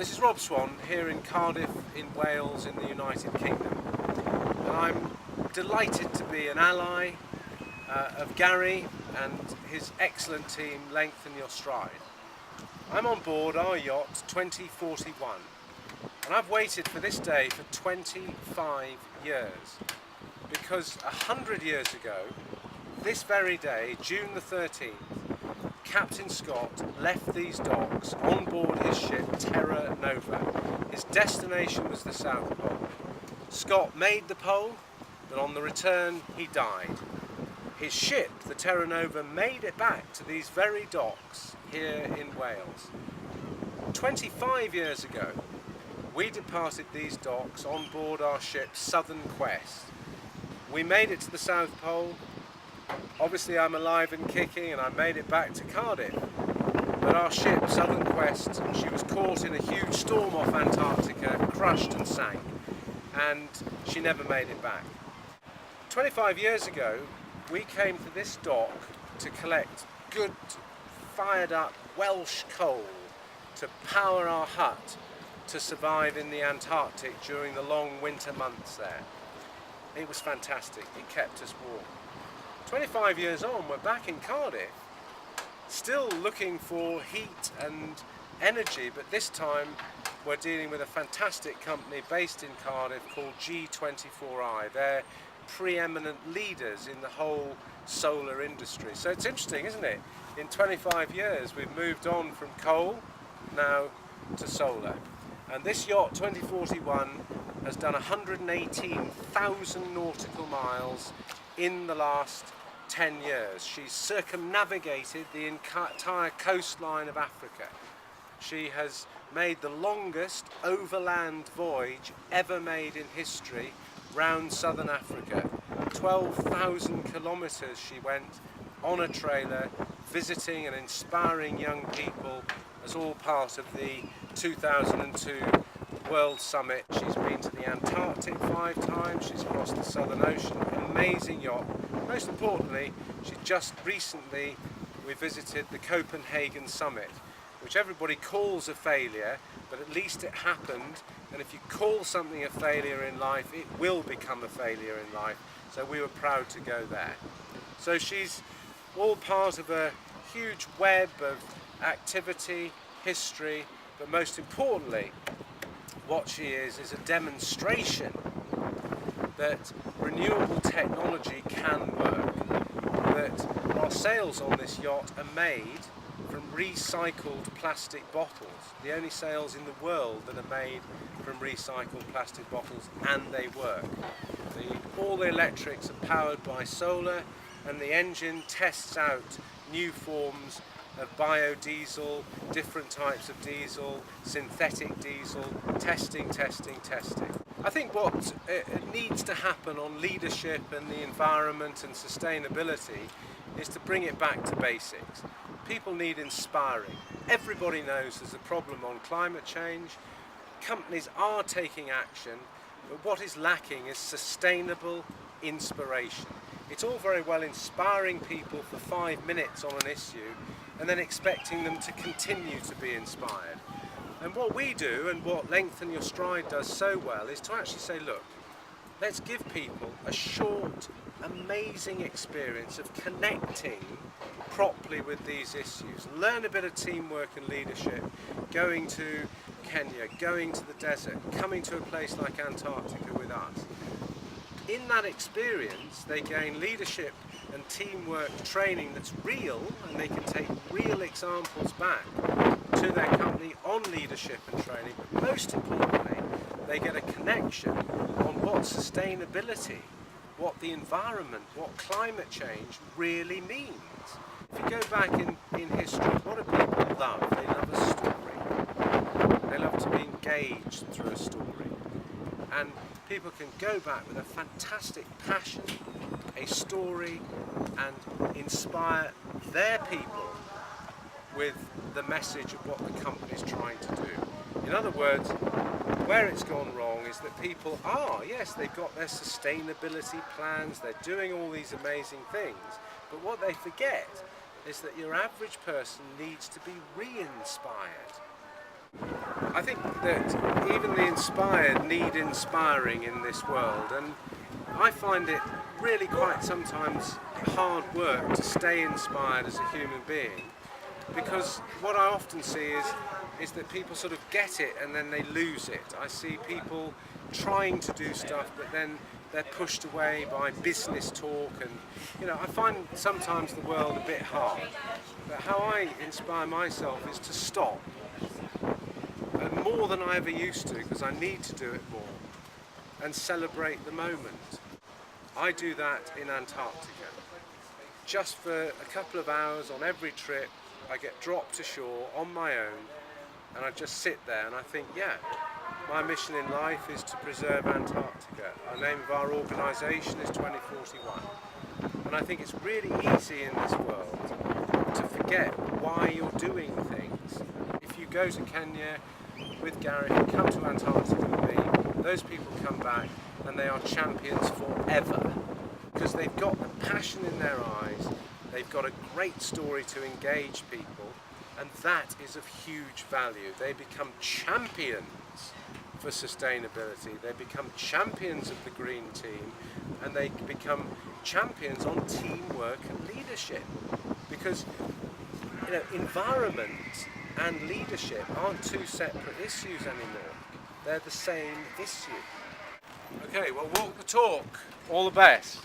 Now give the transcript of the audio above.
This is Rob Swan here in Cardiff in Wales in the United Kingdom, and I'm delighted to be an ally of Gary and his excellent team Lengthen Your Stride. I'm on board our yacht 2041 and I've waited for this day for 25 years because 100 years ago, this very day, June the 13th, Captain Scott left these docks on board his ship Terra Nova. His destination was the South Pole. Scott made the pole, but on the return he died. His ship, the Terra Nova, made it back to these very docks here in Wales. 25 years ago, we departed these docks on board our ship Southern Quest. We made it to the South Pole. Obviously I'm alive and kicking and I made it back to Cardiff, but our ship Southern Quest, she was caught in a huge storm off Antarctica, crushed and sank, and she never made it back. 25 years ago we came to this dock to collect good fired up Welsh coal to power our hut to survive in the Antarctic during the long winter months there. It was fantastic, it kept us warm. 25 years on, we're back in Cardiff, still looking for heat and energy, but this time we're dealing with a fantastic company based in Cardiff called G24i. They're preeminent leaders in the whole solar industry. So it's interesting, isn't it? In 25 years we've moved on from coal now to solar. And this yacht 2041 has done 118,000 nautical miles in the last 10 years. She's circumnavigated the entire coastline of Africa. She has made the longest overland voyage ever made in history round southern Africa. 12,000 kilometres she went on a trailer, visiting and inspiring young people as all part of the 2002 World Summit. She's been to the Antarctic 5 times, she's crossed the Southern Ocean, amazing yacht. Most importantly, we visited the Copenhagen Summit, which everybody calls a failure, but at least it happened, and if you call something a failure in life, it will become a failure in life, so we were proud to go there. So she's all part of a huge web of activity, history, but most importantly, what she is a demonstration that renewable technology can work, that our sails on this yacht are made from recycled plastic bottles, the only sails in the world that are made from recycled plastic bottles, and they work. All the electrics are powered by solar, and the engine tests out new forms of biodiesel, different types of diesel, synthetic diesel, testing. I think what needs to happen on leadership and the environment and sustainability is to bring it back to basics. People need inspiring. Everybody knows there's a problem on climate change. Companies are taking action, but what is lacking is sustainable inspiration. It's all very well inspiring people for 5 minutes on an issue and then expecting them to continue to be inspired. And what we do, and what Lengthen Your Stride does so well, is to actually say, look, let's give people a short, amazing experience of connecting properly with these issues. Learn a bit of teamwork and leadership, going to Kenya, going to the desert, coming to a place like Antarctica with us. In that experience, they gain leadership and teamwork training that's real, and they can take real examples back to their company on leadership and training. But most importantly, they get a connection on what sustainability, what the environment, what climate change really means. If you go back in history, what do people love? They love a story. They love to be engaged through a story. And people can go back with a fantastic passion, a story, and inspire their people with the message of what the company's trying to do. In other words, where it's gone wrong is that people are, yes, they've got their sustainability plans, they're doing all these amazing things, but what they forget is that your average person needs to be re-inspired. I think that even the inspired need inspiring in this world, and I find it really quite sometimes hard work to stay inspired as a human being, because what I often see is that people sort of get it and then they lose it. I see people trying to do stuff, but then they're pushed away by business talk, and I find sometimes the world a bit hard. But how I inspire myself is to stop, and more than I ever used to, because I need to do it more, and celebrate the moment. I do that in Antarctica. Just for a couple of hours on every trip, I get dropped ashore on my own, and I just sit there and I think, yeah, my mission in life is to preserve Antarctica. The name of our organisation is 2041. And I think it's really easy in this world to forget why you're doing things. If you go to Kenya with Gareth, you come to Antarctica with me, those people come back and they are champions forever, because they've got the passion in their eyes, they've got a great story to engage people, and that is of huge value. They become champions for sustainability, they become champions of the green team, and they become champions on teamwork and leadership, because environment and leadership aren't two separate issues anymore, they're the same issue. Okay, well, walk the talk. All the best.